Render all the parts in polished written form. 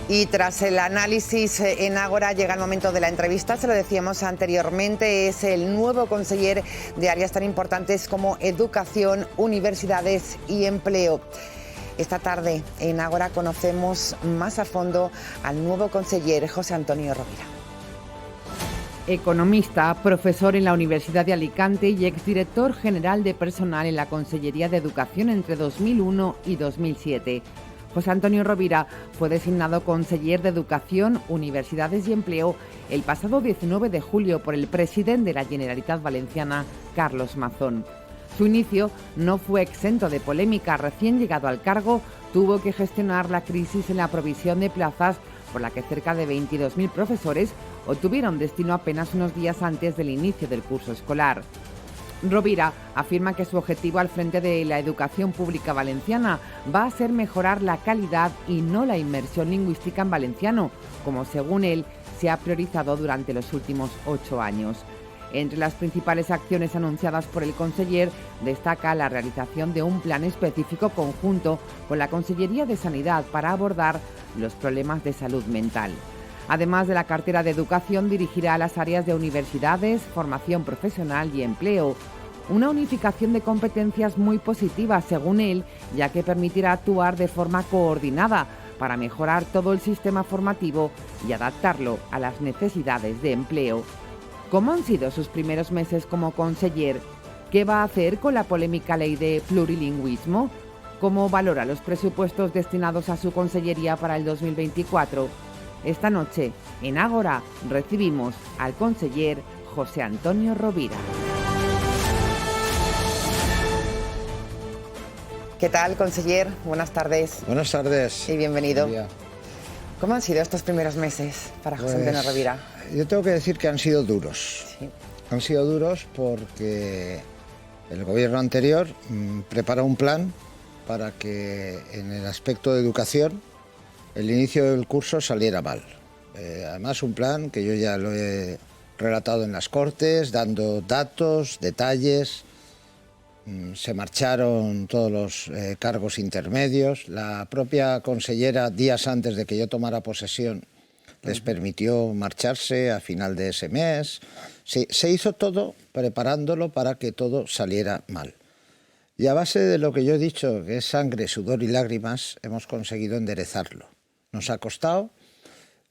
Y tras el análisis en Ágora llega el momento de la entrevista, se lo decíamos anteriormente, es el nuevo conseller de áreas tan importantes como educación, universidades y empleo. Esta tarde en Ágora conocemos más a fondo al nuevo conseller José Antonio Rovira. Economista, profesor en la Universidad de Alicante y exdirector general de personal en la Consellería de Educación entre 2001 y 2007. José Antonio Rovira fue designado conseller de Educación, Universidades y Empleo el pasado 19 de julio por el presidente de la Generalitat Valenciana, Carlos Mazón. Su inicio no fue exento de polémica. Recién llegado al cargo, tuvo que gestionar la crisis en la provisión de plazas por la que cerca de 22.000 profesores obtuvieron destino apenas unos días antes del inicio del curso escolar. Rovira afirma que su objetivo al frente de la educación pública valenciana va a ser mejorar la calidad y no la inmersión lingüística en valenciano, como según él se ha priorizado durante los últimos 8 años. Entre las principales acciones anunciadas por el conseller destaca la realización de un plan específico conjunto con la Consellería de Sanidad para abordar los problemas de salud mental. Además de la cartera de Educación, dirigirá las áreas de universidades, formación profesional y empleo. Una unificación de competencias muy positiva, según él, ya que permitirá actuar de forma coordinada para mejorar todo el sistema formativo y adaptarlo a las necesidades de empleo. ¿Cómo han sido sus primeros meses como conseller? ¿Qué va a hacer con la polémica ley de plurilingüismo? ¿Cómo valora los presupuestos destinados a su consellería para el 2024? Esta noche, en Ágora, recibimos al conseller José Antonio Rovira. ¿Qué tal, conseller? Buenas tardes. Buenas tardes. Y bienvenido. ¿Cómo han sido estos primeros meses para José Antonio Rovira? Yo tengo que decir que han sido duros. Sí. Han sido duros porque el gobierno anterior preparó un plan para que en el aspecto de educación el inicio del curso saliera mal. Además, un plan que yo ya lo he relatado en las Cortes, dando datos, detalles. Se marcharon todos los cargos intermedios. La propia consellera, días antes de que yo tomara posesión, les permitió marcharse a final de ese mes. Se hizo todo preparándolo para que todo saliera mal. Y a base de lo que yo he dicho, que es sangre, sudor y lágrimas, hemos conseguido enderezarlo. Nos ha costado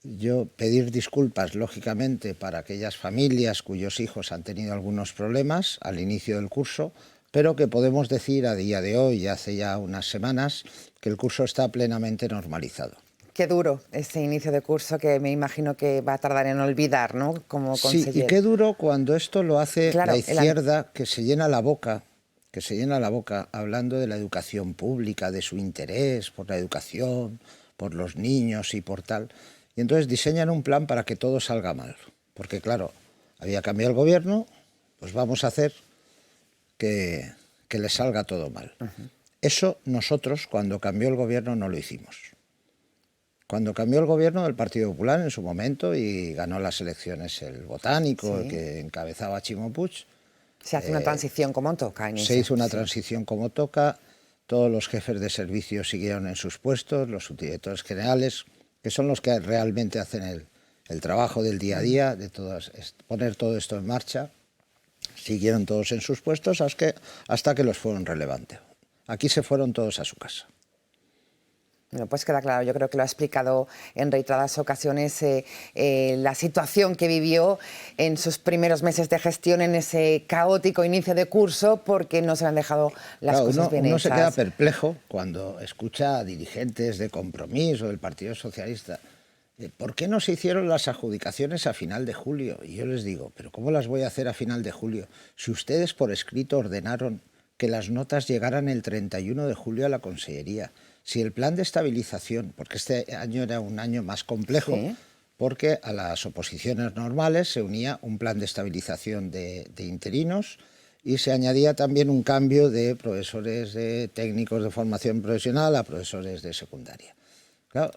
yo pedir disculpas, lógicamente, para aquellas familias cuyos hijos han tenido algunos problemas al inicio del curso, pero que podemos decir a día de hoy, hace ya unas semanas, que el curso está plenamente normalizado. Qué duro ese inicio de curso que me imagino que va a tardar en olvidar, ¿no? Como conseller. Sí, y qué duro cuando esto lo hace la izquierda, que se llena la boca hablando de la educación pública, de su interés por la educación, por los niños y por tal. Y entonces diseñan un plan para que todo salga mal. Porque claro, había cambiado el gobierno, pues vamos a hacer que le salga todo mal. Eso nosotros, cuando cambió el gobierno, no lo hicimos. Cuando cambió el gobierno del Partido Popular en su momento y ganó las elecciones el Botánico, sí, que encabezaba Ximo Puig. Se hace una transición como toca. Se hizo una transición como toca. Todos los jefes de servicio siguieron en sus puestos, los subdirectores generales, que son los que realmente hacen el trabajo del día a día, de poner todo esto en marcha. Siguieron todos en sus puestos hasta que los fueron relevando. Aquí se fueron todos a su casa. Bueno, pues queda claro, yo creo que lo ha explicado en reiteradas ocasiones la situación que vivió en sus primeros meses de gestión, en ese caótico inicio de curso, porque no se le han dejado las cosas bien hechas. Uno se queda perplejo cuando escucha a dirigentes de Compromís o del Partido Socialista. ¿Por qué no se hicieron las adjudicaciones a final de julio? Y yo les digo, ¿pero cómo las voy a hacer a final de julio? Si ustedes por escrito ordenaron que las notas llegaran el 31 de julio a la Consellería. Si el plan de estabilización, porque este año era un año más complejo, ¿sí?, porque a las oposiciones normales se unía un plan de estabilización de interinos y se añadía también un cambio de profesores de técnicos de formación profesional a profesores de secundaria. Claro,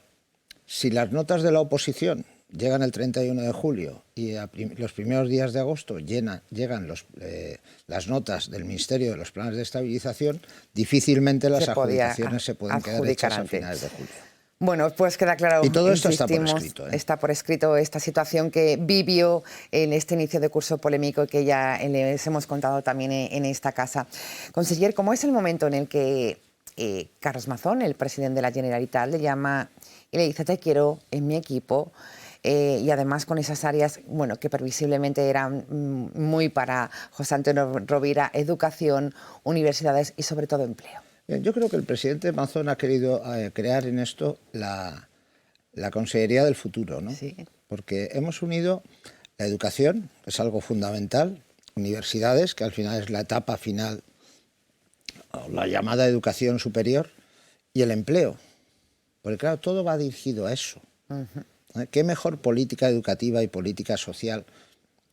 si las notas de la oposición llegan el 31 de julio y los primeros días de agosto llegan las notas del Ministerio de los Planes de Estabilización, difícilmente las adjudicaciones se pueden quedar hechas a finales de julio. Bueno, pues queda claro, y todo esto está por insistimos, escrito, ¿eh? está por escrito esta situación que vivió en este inicio de curso polémico que ya les hemos contado también en esta casa. Conseller, ¿cómo es el momento en el que Carlos Mazón, el presidente de la Generalitat, le llama y le dice te quiero en mi equipo? Y además con esas áreas, bueno, que previsiblemente eran muy para José Antonio Rovira, educación, universidades y sobre todo empleo. Yo creo que el presidente Mazón ha querido crear en esto la Consellería del Futuro, ¿no? Sí. Porque hemos unido la educación, que es algo fundamental, universidades, que al final es la etapa final, o la llamada educación superior, y el empleo. Porque claro, todo va dirigido a eso. ¿Qué mejor política educativa y política social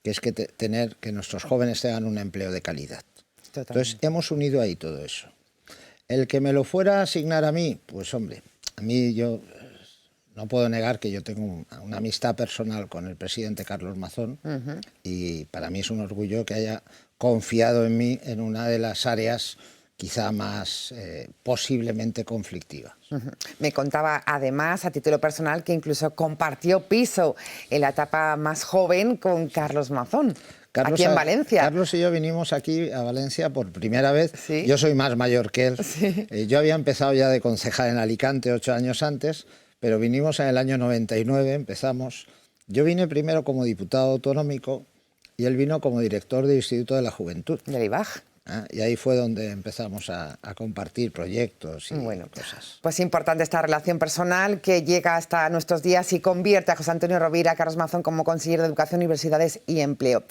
que es que tener que nuestros jóvenes tengan un empleo de calidad? Totalmente. Entonces, hemos unido ahí todo eso. El que me lo fuera a asignar a mí, pues hombre, a mí yo no puedo negar que yo tengo una amistad personal con el presidente Carlos Mazón y para mí es un orgullo que haya confiado en mí en una de las áreas quizá más posiblemente conflictivas. Me contaba además a título personal que incluso compartió piso en la etapa más joven con Carlos Mazón. Aquí en Valencia. Carlos y yo vinimos aquí a Valencia por primera vez. ¿Sí? Yo soy más mayor que él. Sí. Yo había empezado ya de concejal en Alicante 8 años antes, pero vinimos en el año 99, empezamos. Yo vine primero como diputado autonómico y él vino como director del Instituto de la Juventud. Del IBAG. Y ahí fue donde empezamos a compartir proyectos y cosas. Pues importante esta relación personal que llega hasta nuestros días y convierte a José Antonio Rovira, Carlos Mazón, como consejero de Educación, Universidades y Empleo.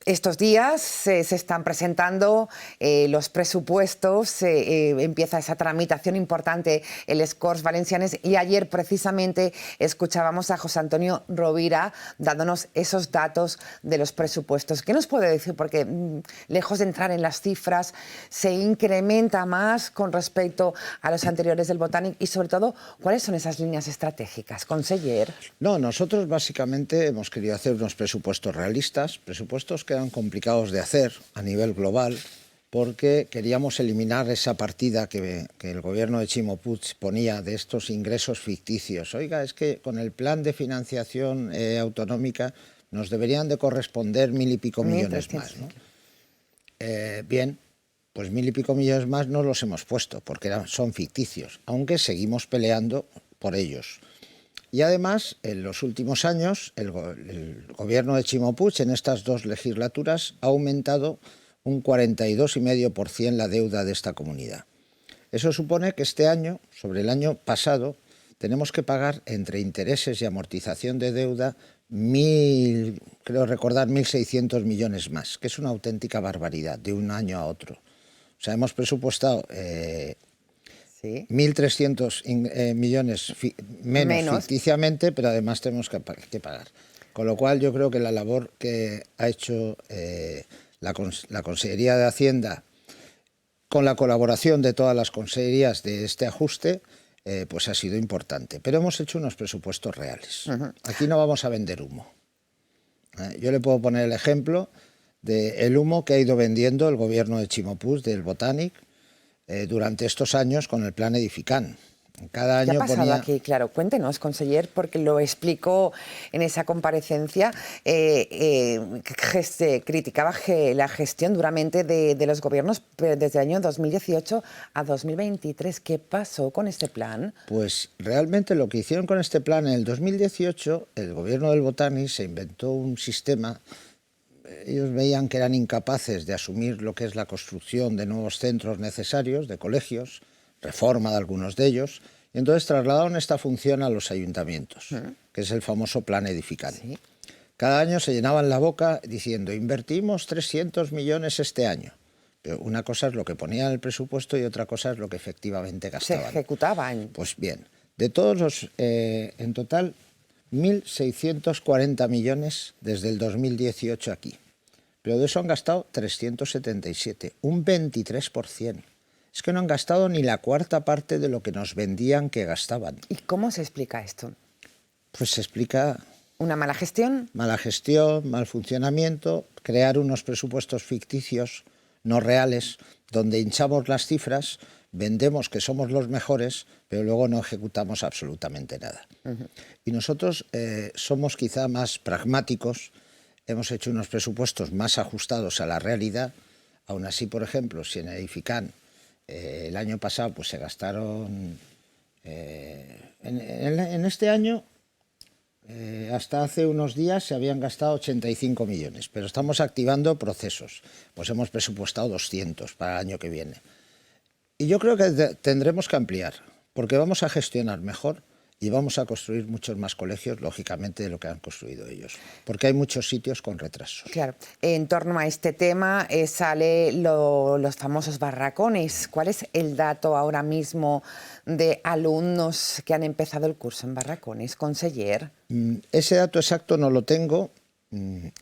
Estos días se están presentando los presupuestos, empieza esa tramitación importante en les Corts Valencianes y ayer precisamente escuchábamos a José Antonio Rovira dándonos esos datos de los presupuestos. ¿Qué nos puede decir? Porque lejos de entrar en las cifras, se incrementa más con respecto a los anteriores del Botànic y sobre todo, ¿cuáles son esas líneas estratégicas, conseller? No, nosotros básicamente hemos querido hacer unos presupuestos realistas, presupuestos que eran complicados de hacer a nivel global porque queríamos eliminar esa partida que el gobierno de Ximo Puig ponía de estos ingresos ficticios. Oiga, es que con el plan de financiación autonómica nos deberían de corresponder 1.000 y pico millones más, ¿no? Bien, pues 1.000 y pico millones más no los hemos puesto porque son ficticios, aunque seguimos peleando por ellos. Y además, en los últimos años, el gobierno de Ximo Puig en estas dos legislaturas ha aumentado un 42,5% la deuda de esta comunidad. Eso supone que este año, sobre el año pasado, tenemos que pagar entre intereses y amortización de deuda creo recordar, 1.600 millones más, que es una auténtica barbaridad de un año a otro. O sea, hemos presupuestado 1.300 millones menos ficticiamente, pero además tenemos que pagar. Con lo cual yo creo que la labor que ha hecho la Consellería de Hacienda, con la colaboración de todas las consellerías de este ajuste, pues ha sido importante. Pero hemos hecho unos presupuestos reales. Aquí no vamos a vender humo. Yo le puedo poner el ejemplo del humo que ha ido vendiendo el gobierno de Ximo Puig, del Botànic, durante estos años con el plan Edificant. Cada año ¿Qué ha pasado aquí? Claro, cuéntenos, conseller, porque lo explicó en esa comparecencia, criticaba la gestión duramente de los gobiernos desde el año 2018 a 2023. ¿Qué pasó con este plan? Pues realmente lo que hicieron con este plan en el 2018, el gobierno del Botànic se inventó un sistema. Ellos veían que eran incapaces de asumir lo que es la construcción de nuevos centros necesarios, de colegios, reforma de algunos de ellos, y entonces trasladaron esta función a los ayuntamientos, que es el famoso plan Edificant. Sí. Cada año se llenaban la boca diciendo, invertimos 300 millones este año. Pero una cosa es lo que ponían en el presupuesto y otra cosa es lo que efectivamente gastaban. Se ejecutaban. Pues bien, de todos los, en total, 1.640 millones desde el 2018 aquí. Pero de eso han gastado 377, un 23%. Es que no han gastado ni la cuarta parte de lo que nos vendían que gastaban. ¿Y cómo se explica esto? Pues se explica... ¿Una mala gestión? Mala gestión, mal funcionamiento, crear unos presupuestos ficticios, no reales, donde hinchamos las cifras, vendemos que somos los mejores, pero luego no ejecutamos absolutamente nada. Y nosotros somos quizá más pragmáticos, hemos hecho unos presupuestos más ajustados a la realidad. Aún así, por ejemplo, si en Edifican el año pasado pues se gastaron, en este año, hasta hace unos días se habían gastado 85 millones, pero estamos activando procesos, pues hemos presupuestado 200 para el año que viene. Y yo creo que tendremos que ampliar, porque vamos a gestionar mejor y vamos a construir muchos más colegios, lógicamente, de lo que han construido ellos, porque hay muchos sitios con retrasos. Claro. En torno a este tema sale los famosos barracones. ¿Cuál es el dato ahora mismo de alumnos que han empezado el curso en barracones, conseller? Ese dato exacto no lo tengo.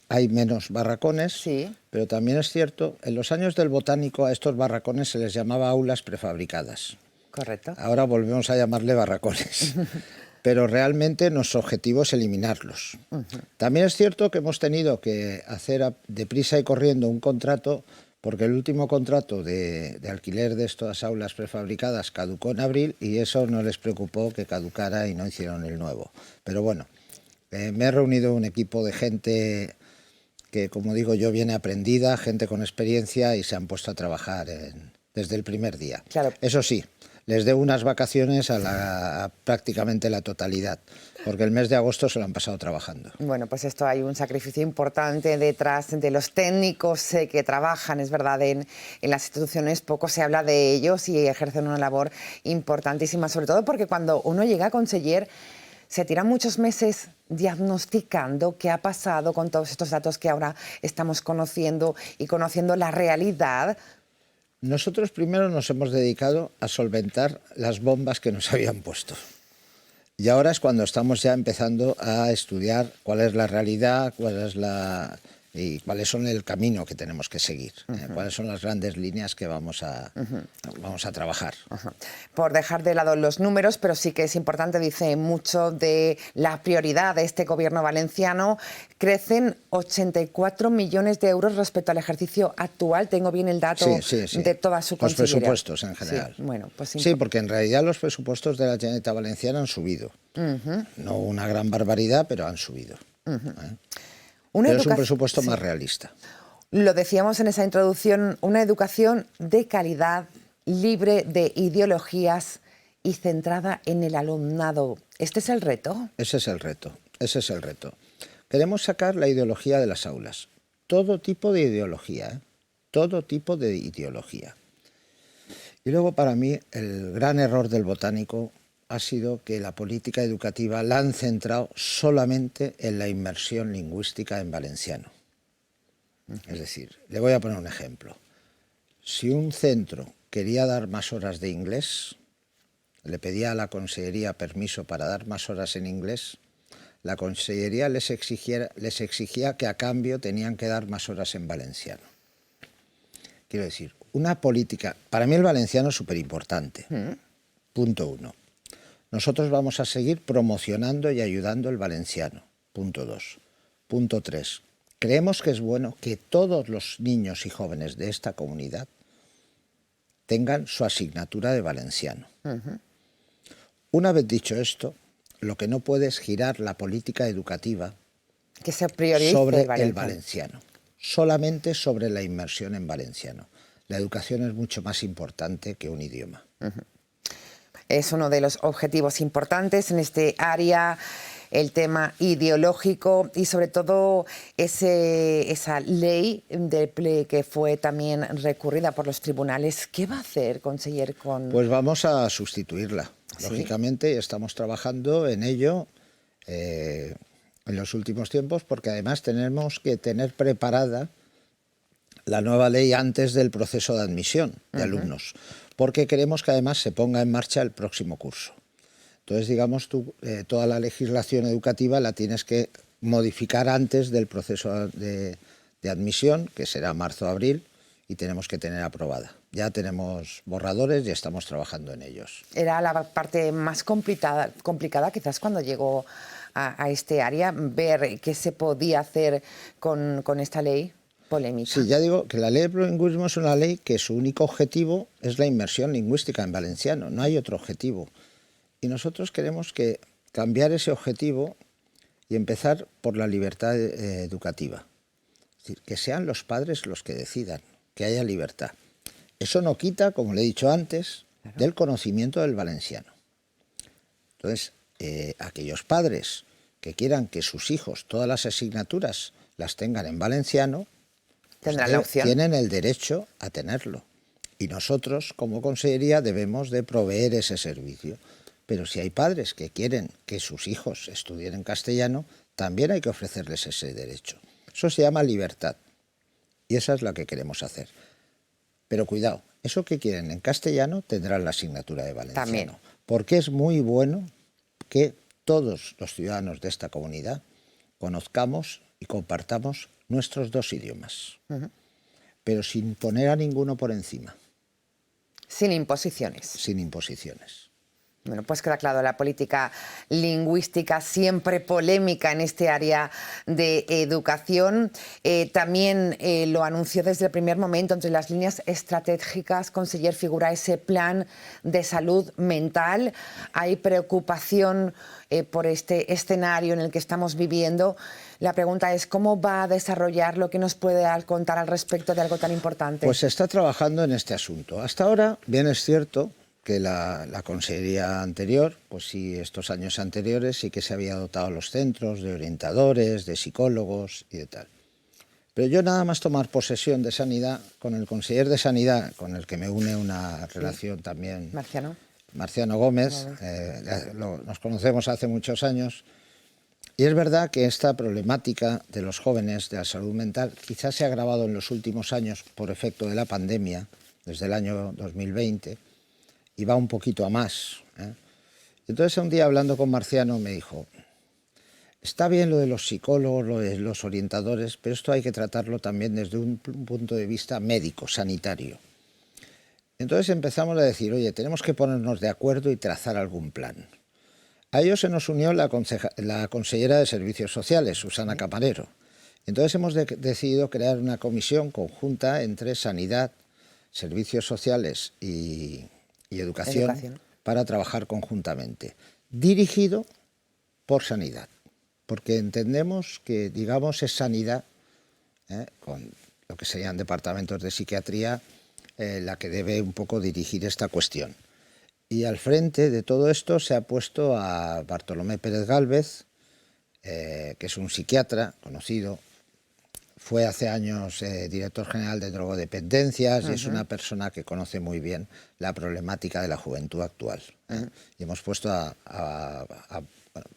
Hay menos barracones, sí, pero también es cierto, en los años del botánico a estos barracones se les llamaba aulas prefabricadas. Correcto. Ahora volvemos a llamarle barracones, pero realmente nuestro objetivo es eliminarlos. También es cierto que hemos tenido que hacer deprisa y corriendo un contrato, porque el último contrato de alquiler de estas aulas prefabricadas caducó en abril y eso no les preocupó que caducara y no hicieron el nuevo. Pero bueno, me he reunido un equipo de gente que, como digo yo, viene aprendida, gente con experiencia y se han puesto a trabajar desde el primer día. Claro. Eso sí, les debo unas vacaciones a prácticamente la totalidad, porque el mes de agosto se lo han pasado trabajando. Bueno, pues esto hay un sacrificio importante detrás de los técnicos que trabajan, es verdad, en las instituciones poco se habla de ellos y ejercen una labor importantísima, sobre todo porque cuando uno llega a conseller se tiran muchos meses diagnosticando qué ha pasado con todos estos datos que ahora estamos conociendo y conociendo la realidad. Nosotros primero nos hemos dedicado a solventar las bombas que nos habían puesto. Y ahora es cuando estamos ya empezando a estudiar cuál es la realidad, y cuáles son el camino que tenemos que seguir, cuáles son las grandes líneas que vamos a trabajar. Por dejar de lado los números, pero sí que es importante, dice mucho de la prioridad de este gobierno valenciano. Crecen 84 millones de euros respecto al ejercicio actual. Tengo bien el dato de toda su consellería. Los presupuestos en general. Sí, bueno, pues sí, porque en realidad los presupuestos de la Generalitat Valenciana han subido. No una gran barbaridad, pero han subido. Pero es un presupuesto más realista. Lo decíamos en esa introducción, una educación de calidad, libre de ideologías y centrada en el alumnado. ¿Este es el reto? Ese es el reto, ese es el reto. Queremos sacar la ideología de las aulas. Todo tipo de ideología, todo tipo de ideología. Y luego, para mí, el gran error del botánico ha sido que la política educativa la han centrado solamente en la inmersión lingüística en valenciano. Es decir, le voy a poner un ejemplo. Si un centro quería dar más horas de inglés, le pedía a la consellería permiso para dar más horas en inglés, la consellería les exigía que a cambio tenían que dar más horas en valenciano. Quiero decir, una política... Para mí el valenciano es súper importante. Punto 1. Nosotros vamos a seguir promocionando y ayudando el valenciano. Punto 2. Punto 3. Creemos que es bueno que todos los niños y jóvenes de esta comunidad tengan su asignatura de valenciano. Una vez dicho esto, lo que no puede es girar la política educativa que se priorice sobre el valenciano, solamente sobre la inmersión en valenciano. La educación es mucho más importante que un idioma. Es uno de los objetivos importantes en este área, el tema ideológico y sobre todo esa ley que fue también recurrida por los tribunales. ¿Qué va a hacer, conseller, con...? Pues vamos a sustituirla. ¿Sí? Lógicamente estamos trabajando en ello en los últimos tiempos porque además tenemos que tener preparada la nueva ley antes del proceso de admisión de alumnos, porque queremos que además se ponga en marcha el próximo curso. Entonces, digamos, tú toda la legislación educativa la tienes que modificar antes del proceso de admisión, que será marzo-abril, y tenemos que tener aprobada. Ya tenemos borradores y estamos trabajando en ellos. Era la parte más complicada quizás cuando llegó a este área, ver qué se podía hacer con esta ley. polémica. Sí, ya digo que la ley de plurilingüismo es una ley que su único objetivo es la inmersión lingüística en valenciano, no hay otro objetivo. Y nosotros queremos cambiar ese objetivo y empezar por la libertad educativa. Es decir, que sean los padres los que decidan, que haya libertad. Eso no quita, como le he dicho antes, del conocimiento del valenciano. Entonces, aquellos padres que quieran que sus hijos todas las asignaturas las tengan en valenciano, tendrán la opción. Tienen el derecho a tenerlo. Y nosotros, como Consellería, debemos de proveer ese servicio. Pero si hay padres que quieren que sus hijos estudien en castellano, también hay que ofrecerles ese derecho. Eso se llama libertad. Y esa es la que queremos hacer. Pero cuidado, eso que quieren en castellano tendrán la asignatura de valenciano. También. Porque es muy bueno que todos los ciudadanos de esta comunidad conozcamos y compartamos nuestros dos idiomas. Pero sin poner a ninguno por encima. Sin imposiciones. Sin imposiciones. Bueno, pues queda claro, la política lingüística siempre polémica en este área de educación. También lo anunció desde el primer momento, entre las líneas estratégicas, conseller, figura ese plan de salud mental. Hay preocupación por este escenario en el que estamos viviendo. La pregunta es, ¿cómo va a desarrollar lo que nos puede contar al respecto de algo tan importante? Pues se está trabajando en este asunto. Hasta ahora, bien es cierto que la Consellería anterior, pues sí, estos años anteriores sí que se había dotado a los centros de orientadores, de psicólogos y de tal. Pero yo nada más tomar posesión de Sanidad, con el conseller de Sanidad, con el que me une una relación también... Marciano Gómez, nos conocemos hace muchos años, y es verdad que esta problemática de los jóvenes, de la salud mental, quizás se ha agravado en los últimos años por efecto de la pandemia, desde el año 2020, y va un poquito a más. Entonces un día hablando con Marciano me dijo, está bien lo de los psicólogos, lo de los orientadores, pero esto hay que tratarlo también desde un punto de vista médico, sanitario. Entonces empezamos a decir, oye, tenemos que ponernos de acuerdo y trazar algún plan. A ello se nos unió la consellera de Servicios Sociales, Susana Camarero. Entonces hemos decidido crear una comisión conjunta entre Sanidad, Servicios Sociales y Educación para trabajar conjuntamente, dirigido por Sanidad, porque entendemos que, digamos, es Sanidad, con lo que serían departamentos de psiquiatría, la que debe un poco dirigir esta cuestión. Y al frente de todo esto se ha puesto a Bartolomé Pérez Gálvez, que es un psiquiatra conocido, fue hace años director general de drogodependencias y es una persona que conoce muy bien la problemática de la juventud actual. Y hemos puesto bueno,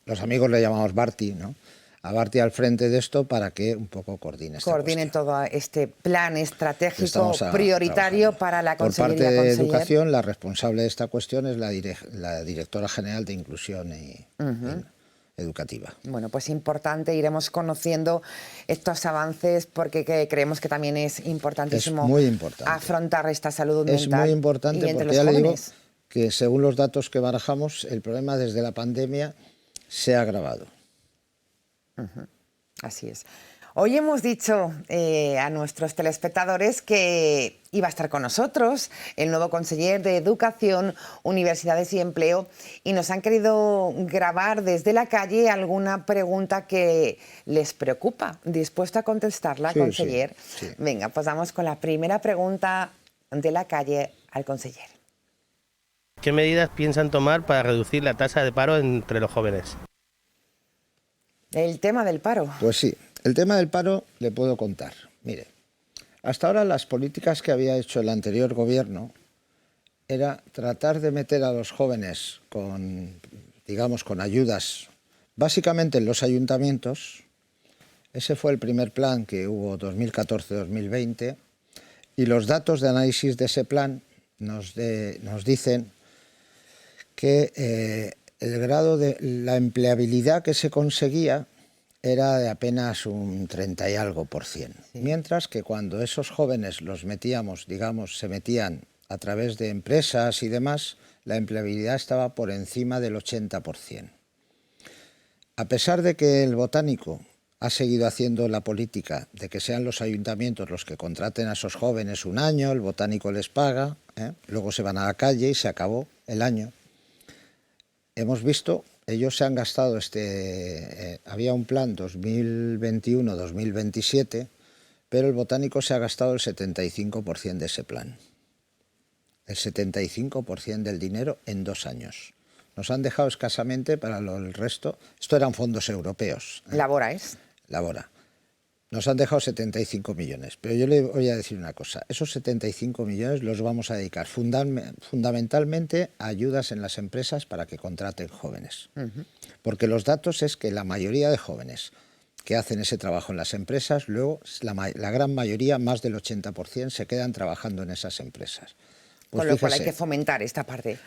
los amigos le llamamos Barti, ¿no? A Barti al frente de esto para que un poco coordine esta cuestión. Todo este plan estratégico prioritario para la Consellería. Por parte de Educación, la responsable de esta cuestión es la directora general de Inclusión Educativa. Bueno, pues importante, iremos conociendo estos avances porque creemos que también es importantísimo afrontar esta salud mental. Es muy importante porque ya le digo que según los datos que barajamos, el problema desde la pandemia se ha agravado. Así es. Hoy hemos dicho a nuestros telespectadores que iba a estar con nosotros el nuevo conseller de Educación, Universidades y Empleo, y nos han querido grabar desde la calle alguna pregunta que les preocupa. ¿Dispuesto a contestarla, conseller? Sí. Venga, pues vamos con la primera pregunta de la calle al conseller. ¿Qué medidas piensan tomar para reducir la tasa de paro entre los jóvenes? El tema del paro. Pues sí, el tema del paro le puedo contar. Mire, hasta ahora las políticas que había hecho el anterior gobierno era tratar de meter a los jóvenes con, digamos, con ayudas, básicamente en los ayuntamientos. Ese fue el primer plan que hubo 2014-2020 y los datos de análisis de ese plan nos dicen que el grado de la empleabilidad que se conseguía era de apenas un 30 y algo %. Sí. Mientras que cuando esos jóvenes los metíamos, digamos, se metían a través de empresas y demás, la empleabilidad estaba por encima del 80%. A pesar de que el Botánico ha seguido haciendo la política de que sean los ayuntamientos los que contraten a esos jóvenes un año, el botánico les paga, luego se van a la calle y se acabó el año. Hemos visto, ellos se han gastado había un plan 2021-2027, pero el botánico se ha gastado el 75% de ese plan. El 75% del dinero en 2 años. Nos han dejado escasamente para el resto. Esto eran fondos europeos. Labora es. Labora. Nos han dejado 75 millones, pero yo le voy a decir una cosa. Esos 75 millones los vamos a dedicar fundamentalmente a ayudas en las empresas para que contraten jóvenes. Porque los datos es que la mayoría de jóvenes que hacen ese trabajo en las empresas, luego la gran mayoría, más del 80%, se quedan trabajando en esas empresas. Pues con lo cual hay fíjese, que fomentar esta parte.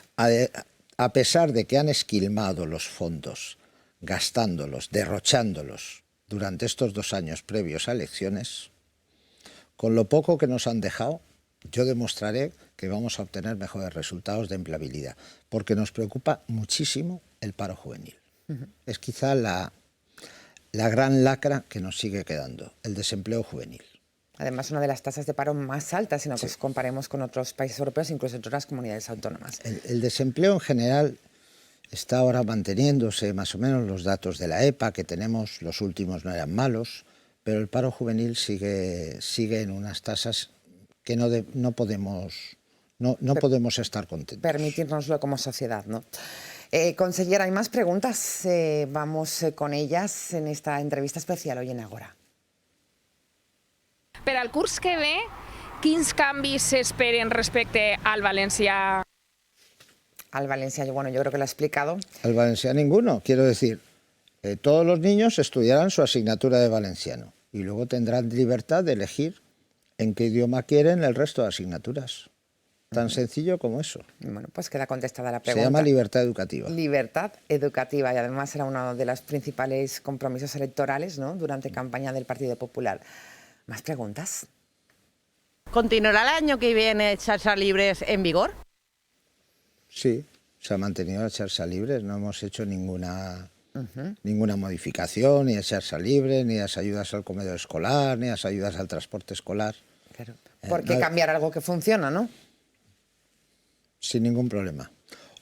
A pesar de que han esquilmado los fondos, gastándolos, derrochándolos durante estos 2 años previos a elecciones, con lo poco que nos han dejado, yo demostraré que vamos a obtener mejores resultados de empleabilidad, porque nos preocupa muchísimo el paro juvenil. Es quizá la gran lacra que nos sigue quedando, el desempleo juvenil. Además, una de las tasas de paro más altas si nos comparemos con otros países europeos, incluso en otras comunidades autónomas. El desempleo en general está ahora manteniéndose, más o menos los datos de la EPA que tenemos, los últimos no eran malos, pero el paro juvenil sigue en unas tasas que no podemos estar contentos. Permitirnoslo como sociedad, ¿no? Consellera, hay más preguntas. Vamos con ellas en esta entrevista especial hoy en Agora. Per al curs que ve, quins canvis s'esperen respecte al valencià? Al Valencia, bueno, yo creo que lo ha explicado. Al valenciano ninguno, quiero decir, todos los niños estudiarán su asignatura de valenciano y luego tendrán libertad de elegir en qué idioma quieren el resto de asignaturas. Tan sencillo como eso. Bueno, pues queda contestada la pregunta. Se llama libertad educativa. Libertad educativa, y además era uno de los principales compromisos electorales, ¿no?, durante campaña del Partido Popular. ¿Más preguntas? ¿Continuará el año que viene Xarxa Libres en vigor? Sí, se ha mantenido la Xarxa Libres, no hemos hecho ninguna modificación, ni a Xarxa Libre, ni a las ayudas al comedor escolar, ni a las ayudas al transporte escolar. Claro. ¿Por qué cambiar algo que funciona, no? Sin ningún problema.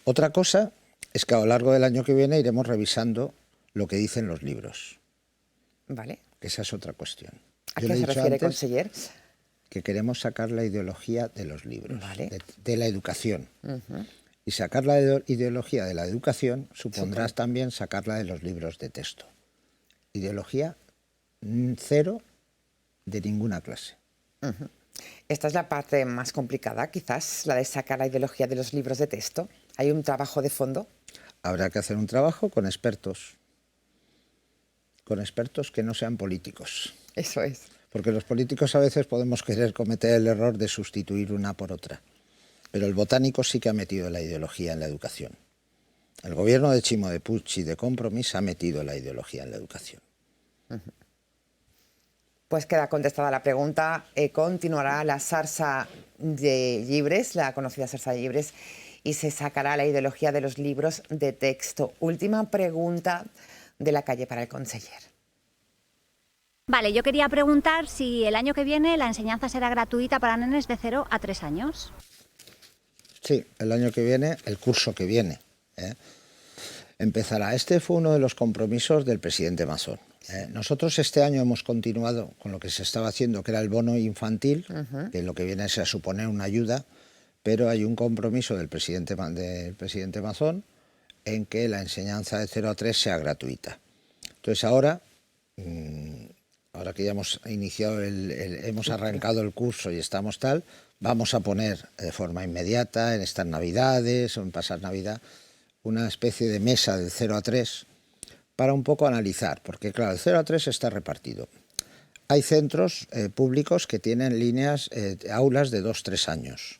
Otra cosa es que a lo largo del año que viene iremos revisando lo que dicen los libros. Vale. Esa es otra cuestión. ¿A qué se refiere, conseller? Que queremos sacar la ideología de los libros, vale, de la educación. Y sacar la ideología de la educación supondrá también sacarla de los libros de texto. Ideología cero de ninguna clase. Esta es la parte más complicada, quizás, la de sacar la ideología de los libros de texto. ¿Hay un trabajo de fondo? Habrá que hacer un trabajo con expertos que no sean políticos. Eso es. Porque los políticos a veces podemos querer cometer el error de sustituir una por otra. Pero el botánico sí que ha metido la ideología en la educación. El gobierno de Chimo, de Puig y de Compromís ha metido la ideología en la educación. Pues queda contestada la pregunta. Continuará la Xarxa de Llibres, la conocida Xarxa de Llibres, y se sacará la ideología de los libros de texto. Última pregunta de la calle para el conseller. Vale, yo quería preguntar si el año que viene la enseñanza será gratuita para nenes de 0 a 3 años. Sí, el año que viene, el curso que viene, empezará. Este fue uno de los compromisos del presidente Mazón. Nosotros este año hemos continuado con lo que se estaba haciendo, que era el bono infantil, que lo que viene es a suponer una ayuda, pero hay un compromiso del presidente Mazón en que la enseñanza de 0 a 3 sea gratuita. Entonces ahora que ya hemos iniciado, hemos arrancado el curso y estamos tal, vamos a poner de forma inmediata en estas Navidades o en pasar Navidad una especie de mesa del 0 a 3 para un poco analizar, porque claro, el 0 a 3 está repartido. Hay centros públicos que tienen aulas de 2-3 años,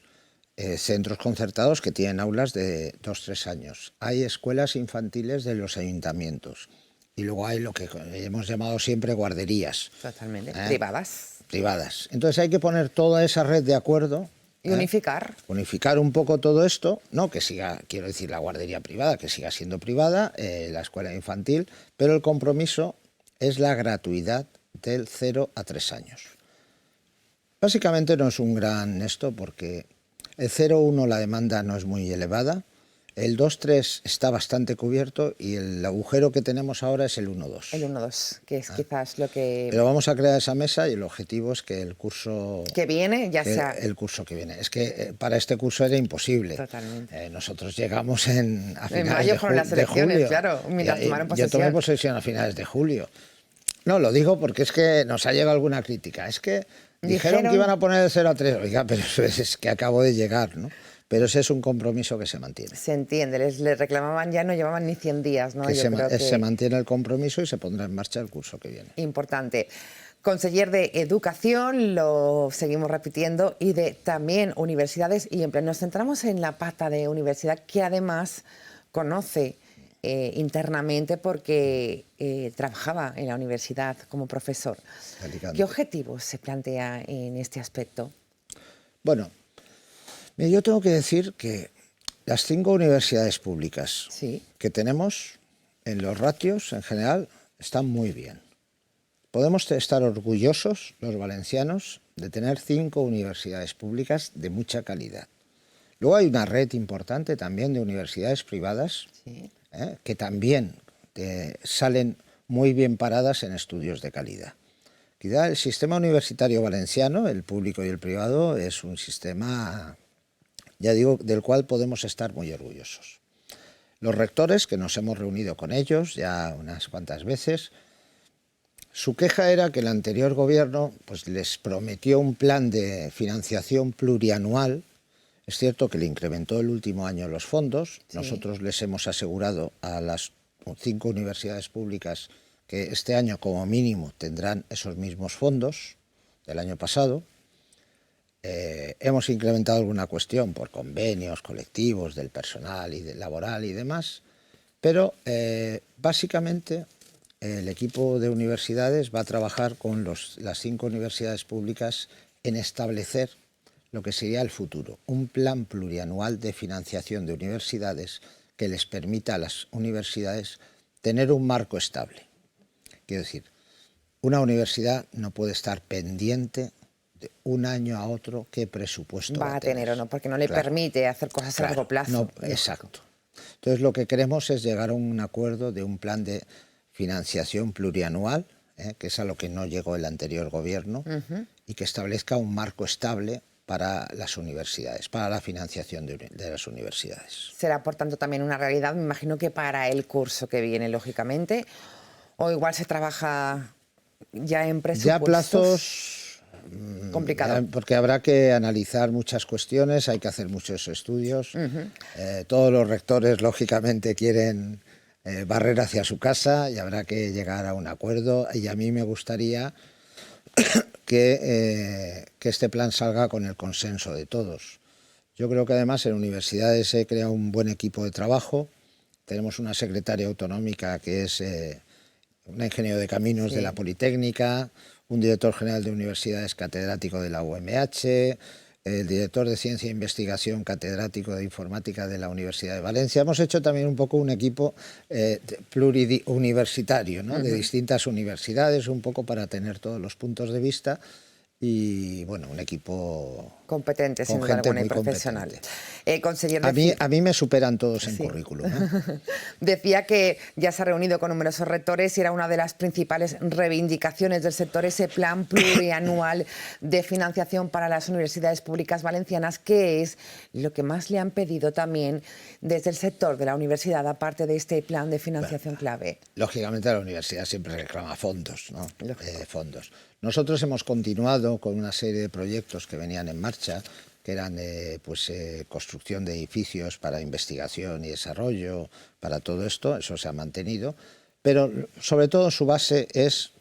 centros concertados que tienen aulas de 2-3 años. Hay escuelas infantiles de los ayuntamientos. Y luego hay lo que hemos llamado siempre guarderías. Totalmente. Privadas. Privadas. Entonces hay que poner toda esa red de acuerdo. Y unificar. Unificar un poco todo esto. No que siga, quiero decir, la guardería privada, que siga siendo privada, la escuela infantil, pero el compromiso es la gratuidad del 0 a 3 años. Básicamente no es un gran esto porque el 0,1 la demanda no es muy elevada, el 2,3 está bastante cubierto y el agujero que tenemos ahora es el 1,2. El 1-2, que es quizás lo que... Pero vamos a crear esa mesa y el objetivo es que el curso... que viene ya sea... El curso que viene. Es que para este curso era imposible. Totalmente. Nosotros llegamos a finales en mayo fueron las elecciones, julio. claro, mientras tomaron posesión. Yo tomé posesión a finales de julio. No, lo digo porque es que nos ha llegado alguna crítica. Es que dijeron que iban a poner el 0 a 3. Oiga, pero eso es que acabo de llegar, ¿no? Pero ese es un compromiso que se mantiene. Se entiende, les reclamaban ya, no llevaban ni 100 días, ¿no? Se mantiene el compromiso y se pondrá en marcha el curso que viene. Importante. Conseller de Educación, lo seguimos repitiendo, y de también universidades y empleo. Nos centramos en la pata de universidad, que además conoce internamente porque trabajaba en la universidad como profesor. ¿Qué objetivos se plantea en este aspecto? Bueno, yo tengo que decir que las 5 universidades públicas que tenemos en los ratios en general están muy bien. Podemos estar orgullosos los valencianos de tener 5 universidades públicas de mucha calidad. Luego hay una red importante también de universidades privadas que también salen muy bien paradas en estudios de calidad. Quizá el sistema universitario valenciano, el público y el privado, es un sistema, ya digo, del cual podemos estar muy orgullosos. Los rectores, que nos hemos reunido con ellos ya unas cuantas veces, su queja era que el anterior gobierno pues, les prometió un plan de financiación plurianual. Es cierto que le incrementó el último año los fondos. Nosotros les hemos asegurado a las 5 universidades públicas que este año como mínimo tendrán esos mismos fondos del año pasado. Hemos incrementado alguna cuestión por convenios colectivos del personal y laboral y demás, pero básicamente el equipo de universidades va a trabajar con las 5 universidades públicas en establecer lo que sería el futuro, un plan plurianual de financiación de universidades que les permita a las universidades tener un marco estable. Quiero decir, una universidad no puede estar pendiente de un año a otro qué presupuesto va a tener o no, porque no le permite hacer cosas a largo plazo. No, exacto. Entonces lo que queremos es llegar a un acuerdo de un plan de financiación plurianual, que es a lo que no llegó el anterior gobierno, y que establezca un marco estable para las universidades, para la financiación de las universidades. Será, por tanto, también una realidad, me imagino que para el curso que viene, lógicamente, o igual se trabaja ya en presupuestos. Ya plazos complicado. Porque habrá que analizar muchas cuestiones, hay que hacer muchos estudios. Todos los rectores, lógicamente, quieren barrer hacia su casa y habrá que llegar a un acuerdo. Y a mí me gustaría que este plan salga con el consenso de todos. Yo creo que además en universidades se crea un buen equipo de trabajo. Tenemos una secretaria autonómica que es un ingeniero de caminos de la Politécnica, un director general de universidades catedrático de la UMH, el director de Ciencia e Investigación catedrático de Informática de la Universidad de Valencia. Hemos hecho también un poco un equipo pluriuniversitario, ¿no? De distintas universidades, un poco para tener todos los puntos de vista y, bueno, un equipo competente, sin duda alguna, y profesional. Conseller, a mí me superan todos en currículum. Decía que ya se ha reunido con numerosos rectores y era una de las principales reivindicaciones del sector ese plan plurianual de financiación para las universidades públicas valencianas, que es lo que más le han pedido también desde el sector de la universidad, aparte de este plan de financiación clave. Lógicamente la universidad siempre reclama fondos, ¿no? Fondos. Nosotros hemos continuado con una serie de proyectos que venían en marcha, que eran construcción de edificios para investigación y desarrollo, para todo esto, eso se ha mantenido, pero sobre todo su base es,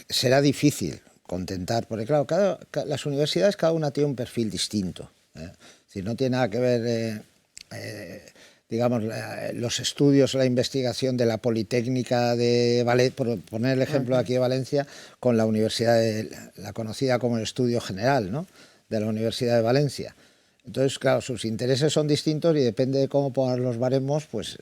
será difícil contentar, porque claro, las universidades cada una tiene un perfil distinto, Es decir, no tiene nada que ver, digamos, los estudios o la investigación de la Politécnica de Valencia, por poner el ejemplo aquí de Valencia, con la universidad, la conocida como el Estudio General, ¿no?, de la Universidad de Valencia. Entonces, claro, sus intereses son distintos y depende de cómo poner los baremos, pues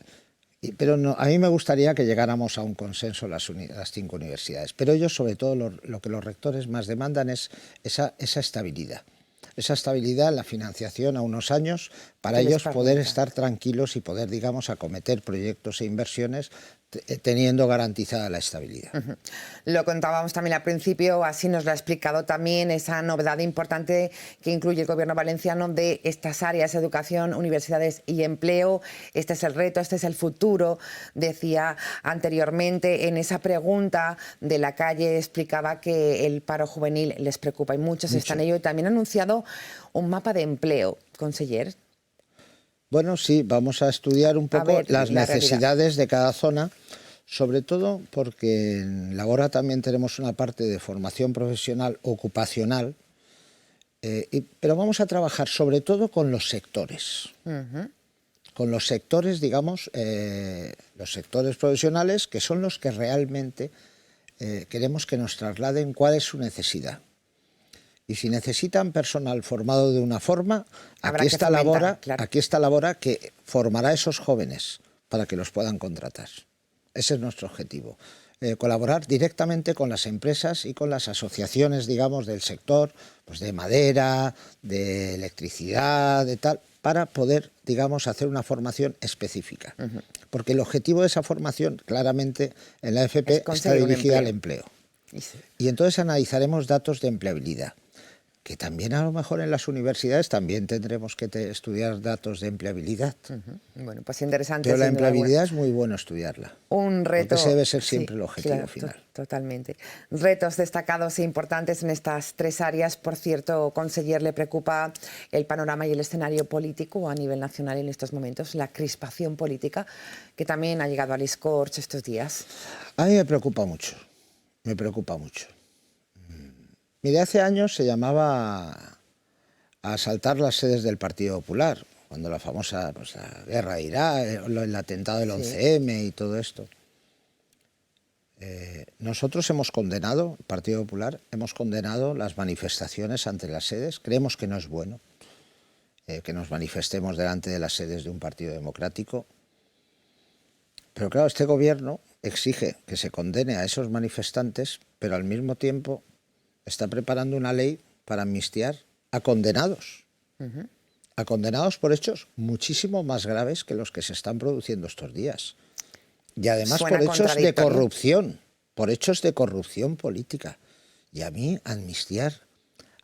Pero no, a mí me gustaría que llegáramos a un consenso las 5 universidades. Pero ellos, sobre todo, lo que los rectores más demandan es esa estabilidad. Esa estabilidad en la financiación a unos años para ellos poder estar tranquilos y poder, digamos, acometer proyectos e inversiones teniendo garantizada la estabilidad. Lo contábamos también al principio, así nos lo ha explicado también esa novedad importante que incluye el Gobierno valenciano de estas áreas, educación, universidades y empleo. Este es el reto, este es el futuro, decía anteriormente. En esa pregunta de la calle explicaba que el paro juvenil les preocupa y muchos están en ello. Y también ha anunciado un mapa de empleo, conseller. Bueno, sí, vamos a estudiar un poco las necesidades de cada zona, sobre todo porque en la Agora también tenemos una parte de formación profesional ocupacional, pero vamos a trabajar sobre todo con los sectores. Con los sectores, digamos, los sectores profesionales, que son los que realmente queremos que nos trasladen cuál es su necesidad. Y si necesitan personal formado de una forma, aquí está la Agora que formará a esos jóvenes para que los puedan contratar. Ese es nuestro objetivo. Colaborar directamente con las empresas y con las asociaciones, digamos, del sector, pues de madera, de electricidad, de tal, para poder, digamos, hacer una formación específica. Porque el objetivo de esa formación, claramente, en la FP está dirigida al empleo. Y entonces analizaremos datos de empleabilidad, que también a lo mejor en las universidades también tendremos que estudiar datos de empleabilidad. Bueno, pues interesante. Pero la empleabilidad es muy bueno estudiarla. Un reto. Porque ese debe ser siempre el objetivo final. Totalmente. Retos destacados e importantes en estas 3 áreas. Por cierto, conseller, ¿le preocupa el panorama y el escenario político a nivel nacional en estos momentos? La crispación política que también ha llegado al escorch estos días. A mí me preocupa mucho. Me preocupa mucho. Mire, hace años se llamaba a asaltar las sedes del Partido Popular, cuando la famosa la guerra de Irak, el atentado del 11M y todo esto. Nosotros hemos condenado, el Partido Popular, hemos condenado las manifestaciones ante las sedes. Creemos que no es bueno que nos manifestemos delante de las sedes de un partido democrático. Pero claro, este gobierno exige que se condene a esos manifestantes, pero al mismo tiempo está preparando una ley para amnistiar a condenados. A condenados por hechos muchísimo más graves que los que se están produciendo estos días. Y además por hechos de corrupción, por hechos de corrupción política. Y a mí amnistiar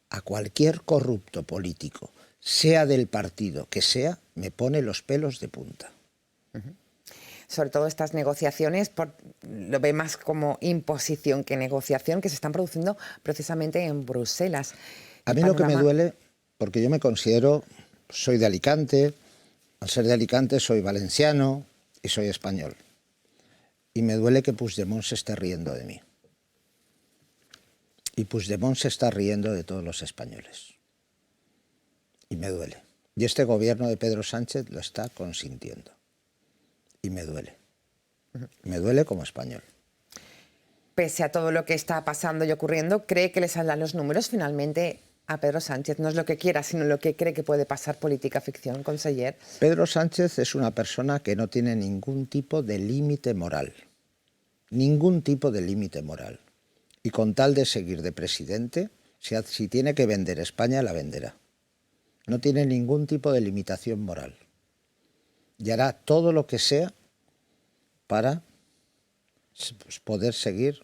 a cualquier corrupto político, sea del partido que sea, me pone los pelos de punta. Sobre todo estas negociaciones, lo ve más como imposición que negociación, que se están produciendo precisamente en Bruselas. A mí lo que me duele, porque yo me considero, soy de Alicante, al ser de Alicante soy valenciano y soy español. Y me duele que Puigdemont se esté riendo de mí. Y Puigdemont se está riendo de todos los españoles. Y me duele. Y este gobierno de Pedro Sánchez lo está consintiendo. Y me duele. Me duele como español. Pese a todo lo que está pasando y ocurriendo, ¿cree que le saldrán los números finalmente a Pedro Sánchez? No es lo que quiera, sino lo que cree que puede pasar política ficción, conseller. Pedro Sánchez es una persona que no tiene ningún tipo de límite moral. Ningún tipo de límite moral. Y con tal de seguir de presidente, si tiene que vender España, la venderá. No tiene ningún tipo de limitación moral. Y hará todo lo que sea para poder seguir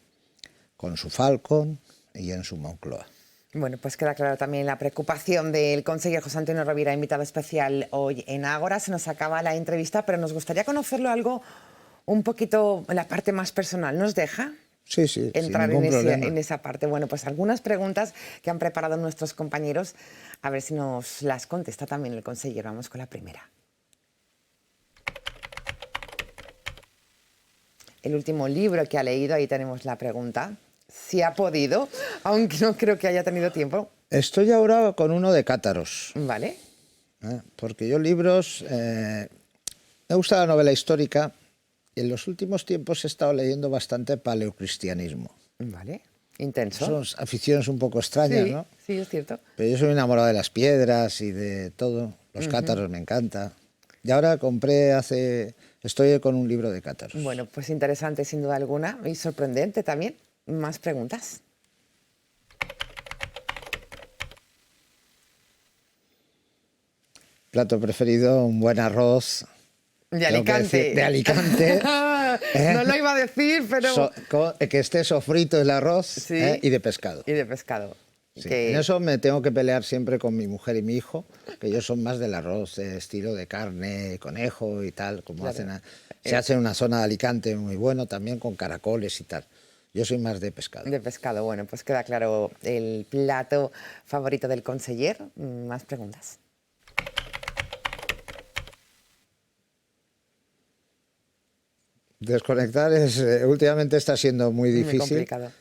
con su Falcon y en su Moncloa. Bueno, pues queda claro también la preocupación del consejero José Antonio Rovira, invitado especial hoy en Ágora. Se nos acaba la entrevista, pero nos gustaría conocerlo algo un poquito en la parte más personal. ¿Nos deja? Sí, sí, entrar en esa parte. Bueno, pues algunas preguntas que han preparado nuestros compañeros, a ver si nos las contesta también el consejero. Vamos con la primera. El último libro que ha leído, ahí tenemos la pregunta. Si ha podido, aunque no creo que haya tenido tiempo. Estoy ahora con uno de Cátaros. Vale. Porque yo libros... me gusta la novela histórica y en los últimos tiempos he estado leyendo bastante paleocristianismo. Vale. Intenso. Son aficiones un poco extrañas, sí, ¿no? Sí, es cierto. Pero yo soy enamorado de las piedras y de todo. Los cátaros me encanta. Y ahora compré hace Estoy con un libro de cátaros. Bueno, pues interesante sin duda alguna y sorprendente también. Más preguntas. Plato preferido, un buen arroz. De Tengo que Alicante. decir, de Alicante. No lo iba a decir, pero... Que esté sofrito el arroz, Sí. y de pescado. Y de pescado. Sí. Que- En eso me tengo que pelear siempre con mi mujer y mi hijo, que ellos son más del arroz, estilo de carne, conejo y tal, como Claro. hacen. Se hace en una zona de Alicante muy bueno, también con caracoles y tal. Yo soy más de pescado. De pescado, bueno, pues queda claro el plato favorito del conseller. Más preguntas. Desconectar últimamente está siendo muy Muy difícil, complicado.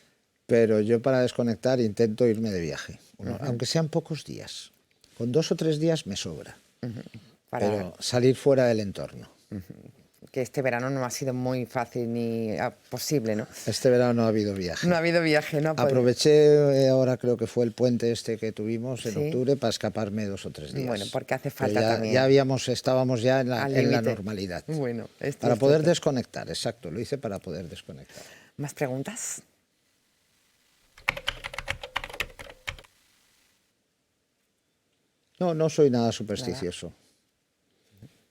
pero yo para desconectar intento irme de viaje, aunque sean pocos días. Con 2 o 3 días me sobra, Para pero salir fuera del entorno. que este verano no ha sido muy fácil ni posible, ¿no? Este verano no ha habido viaje. No ha habido viaje, ¿no? Aproveché, ahora creo que fue el puente este que tuvimos en Sí. octubre para escaparme 2 o 3 días. Bueno, porque hace Pero falta ya, también. estábamos ya en la Al en la límite. normalidad. Bueno, esto Para es poder cierto. desconectar, exacto, lo hice para poder desconectar. ¿Más preguntas? No soy nada supersticioso,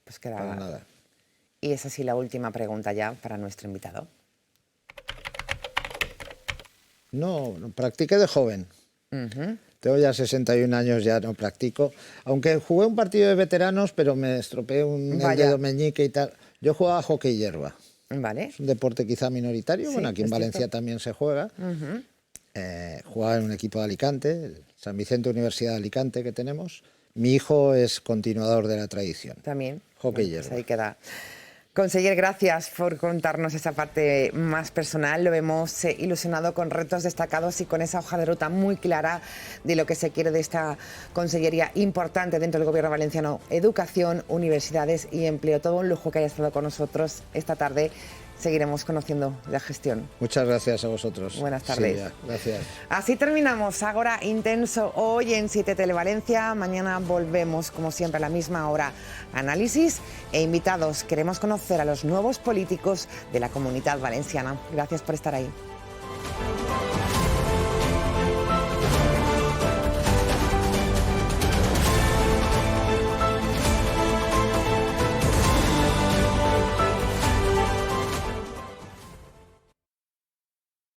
Pues queda... para nada. Y esa sí la última pregunta ya para nuestro invitado. No, practiqué de joven. Tengo ya 61 años, ya no practico. Aunque jugué un partido de veteranos, pero me estropeé el Vaya. dedo meñique y tal. Yo jugaba hockey hierba. ¿Vale? Es un deporte quizá minoritario. Sí, Bueno, aquí en es Valencia cierto. también se juega. Jugaba en un equipo de Alicante, el San Vicente Universidad de Alicante que tenemos. Mi hijo es continuador de la tradición. También. Hockey Bueno, pues hierba. ahí queda. Conseller, gracias por contarnos esa parte más personal. Lo hemos ilusionado con retos destacados y con esa hoja de ruta muy clara de lo que se quiere de esta consellería importante dentro del Gobierno valenciano. Educación, universidades y empleo. Todo un lujo que haya estado con nosotros esta tarde. Seguiremos conociendo la gestión. Muchas gracias a vosotros. Buenas tardes. Silvia, gracias. Así terminamos Ágora Intenso hoy en 7 Televalencia. Mañana volvemos, como siempre, a la misma hora. Análisis e invitados. Queremos conocer a los nuevos políticos de la Comunidad Valenciana. Gracias por estar ahí.